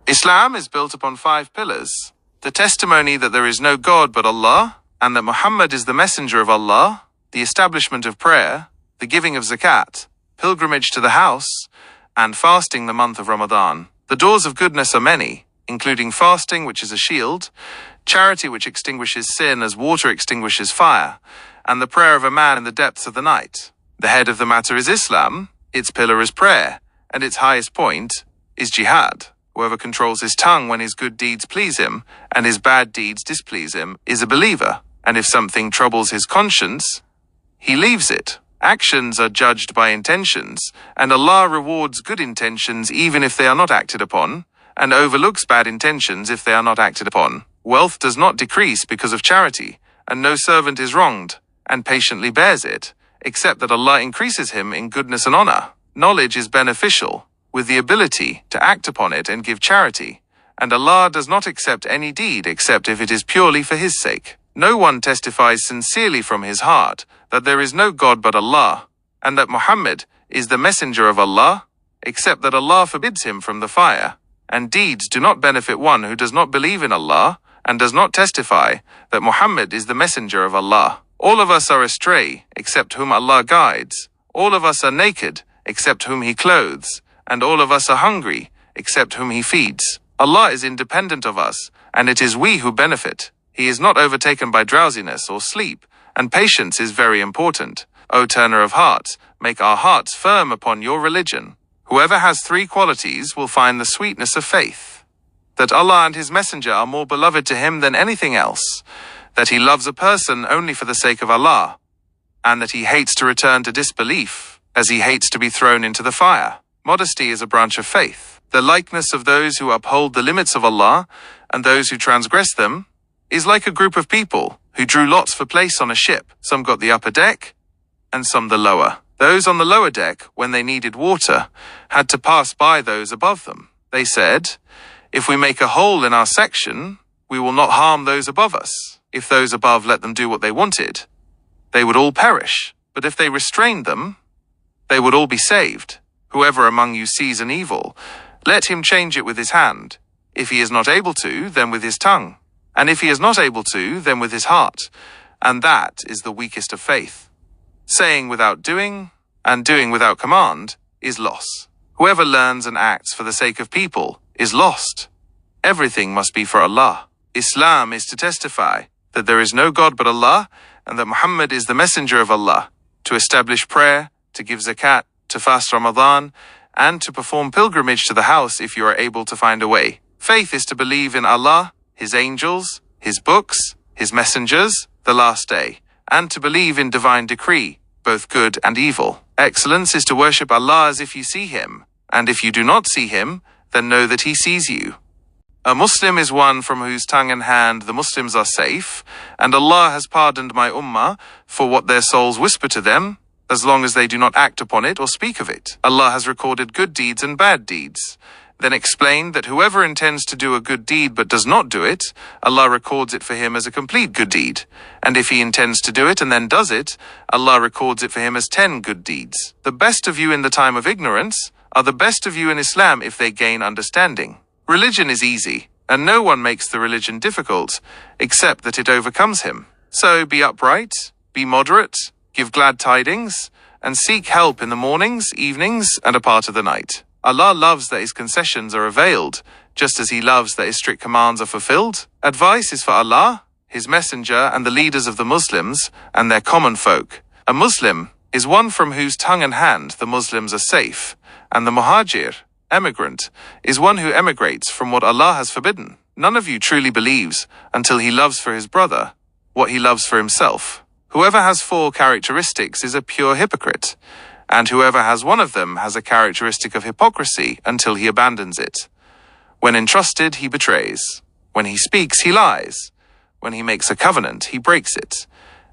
Islam is built upon 5 pillars: the testimony that there is no God but Allah, and that Muhammad is the messenger of Allah, the establishment of prayer, the giving of zakat, pilgrimage to the house, and fasting the month of Ramadan. The doors of goodness are many, including fasting, which is a shield, charity, which extinguishes sin as water extinguishes fire, and the prayer of a man in the depths of the night. The head of the matter is Islam, its pillar is prayer, and its highest point is jihad. Whoever controls his tongue when his good deeds please him, and his bad deeds displease him, is a believer, and if something troubles his conscience, he leaves it. Actions are judged by intentions, and Allah rewards good intentions even if they are not acted upon, and overlooks bad intentions if they are not acted upon. Wealth does not decrease because of charity, and no servant is wronged, and patiently bears it, except that Allah increases him in goodness and honor. Knowledge is beneficial, with the ability to act upon it and give charity, and Allah does not accept any deed except if it is purely for His sake. No one testifies sincerely from his heart that there is no God but Allah, and that Muhammad is the messenger of Allah, except that Allah forbids him from the fire, and deeds do not benefit one who does not believe in Allah, and does not testify that Muhammad is the messenger of Allah. All of us are astray, except whom Allah guides. All of us are naked, except whom He clothes, and all of us are hungry, except whom He feeds. Allah is independent of us, and it is we who benefit. He is not overtaken by drowsiness or sleep, and patience is very important. O turner of hearts, make our hearts firm upon your religion. Whoever has 3 qualities will find the sweetness of faith: that Allah and His Messenger are more beloved to him than anything else, that he loves a person only for the sake of Allah, and that he hates to return to disbelief, as he hates to be thrown into the fire. Modesty is a branch of faith. The likeness of those who uphold the limits of Allah and those who transgress them is like a group of people who drew lots for place on a ship. Some got the upper deck, and some the lower. Those on the lower deck, when they needed water, had to pass by those above them. They said, "If we make a hole in our section, we will not harm those above us. If those above let them do what they wanted, they would all perish. But if they restrained them, they would all be saved. Whoever among you sees an evil, let him change it with his hand. If he is not able to, then with his tongue. And if he is not able to, then with his heart. And that is the weakest of faith. Saying without doing, and doing without command, is loss. Whoever learns and acts for the sake of people is lost. Everything must be for Allah. Islam is to testify that there is no God but Allah, and that Muhammad is the messenger of Allah, to establish prayer, to give zakat, to fast Ramadan, and to perform pilgrimage to the house if you are able to find a way. Faith is to believe in Allah, His angels, His books, His messengers, the last day, and to believe in divine decree, both good and evil. Excellence is to worship Allah as if you see Him, and if you do not see Him, then know that He sees you. A Muslim is one from whose tongue and hand the Muslims are safe, and Allah has pardoned my ummah for what their souls whisper to them, as long as they do not act upon it or speak of it. Allah has recorded good deeds and bad deeds, then explained that whoever intends to do a good deed but does not do it, Allah records it for him as a complete good deed. And if he intends to do it and then does it, Allah records it for him as 10 good deeds. The best of you in the time of ignorance are the best of you in Islam if they gain understanding. Religion is easy, and no one makes the religion difficult, except that it overcomes him. So be upright, be moderate, give glad tidings, and seek help in the mornings, evenings, and a part of the night. Allah loves that His concessions are availed, just as He loves that His strict commands are fulfilled. Advice is for Allah, His Messenger, and the leaders of the Muslims, and their common folk. A Muslim is one from whose tongue and hand the Muslims are safe, and the muhajir, emigrant, is one who emigrates from what Allah has forbidden. None of you truly believes until he loves for his brother what he loves for himself. Whoever has 4 characteristics is a pure hypocrite, and whoever has one of them has a characteristic of hypocrisy until he abandons it. When entrusted, he betrays. When he speaks, he lies. When he makes a covenant, he breaks it.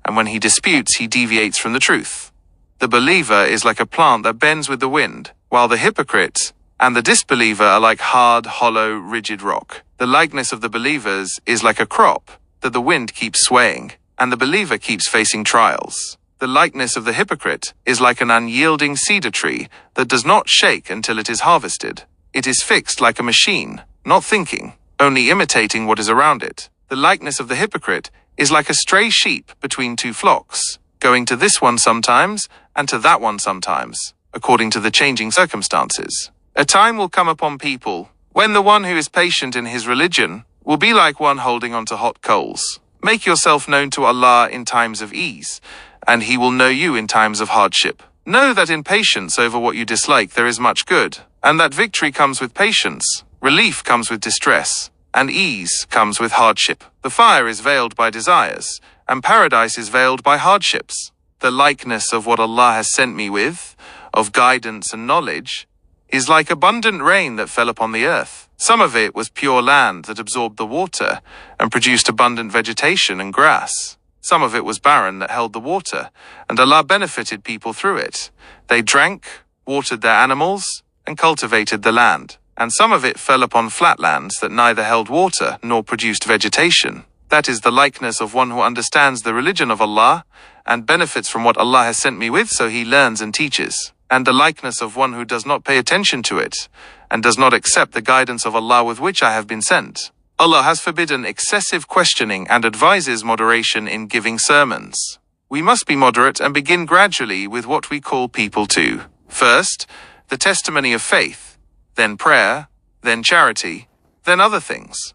And when he disputes, he deviates from the truth. The believer is like a plant that bends with the wind, while the hypocrite and the disbeliever are like hard, hollow, rigid rock. The likeness of the believers is like a crop that the wind keeps swaying, and the believer keeps facing trials. The likeness of the hypocrite is like an unyielding cedar tree that does not shake until it is harvested. It is fixed like a machine, not thinking, only imitating what is around it. The likeness of the hypocrite is like a stray sheep between two flocks, going to this one sometimes and to that one sometimes, according to the changing circumstances. A time will come upon people when the one who is patient in his religion will be like one holding on to hot coals. Make yourself known to Allah in times of ease, and He will know you in times of hardship. Know that in patience over what you dislike there is much good, and that victory comes with patience, relief comes with distress, and ease comes with hardship. The fire is veiled by desires, and paradise is veiled by hardships. The likeness of what Allah has sent me with, of guidance and knowledge, is like abundant rain that fell upon the earth. Some of it was pure land that absorbed the water and produced abundant vegetation and grass. Some of it was barren that held the water, and Allah benefited people through it. They drank, watered their animals, and cultivated the land. And some of it fell upon flat lands that neither held water nor produced vegetation. That is the likeness of one who understands the religion of Allah and benefits from what Allah has sent me with, so he learns and teaches. And the likeness of one who does not pay attention to it and does not accept the guidance of Allah with which I have been sent. Allah has forbidden excessive questioning and advises moderation in giving sermons. We must be moderate and begin gradually with what we call people to. First, the testimony of faith, then prayer, then charity, then other things.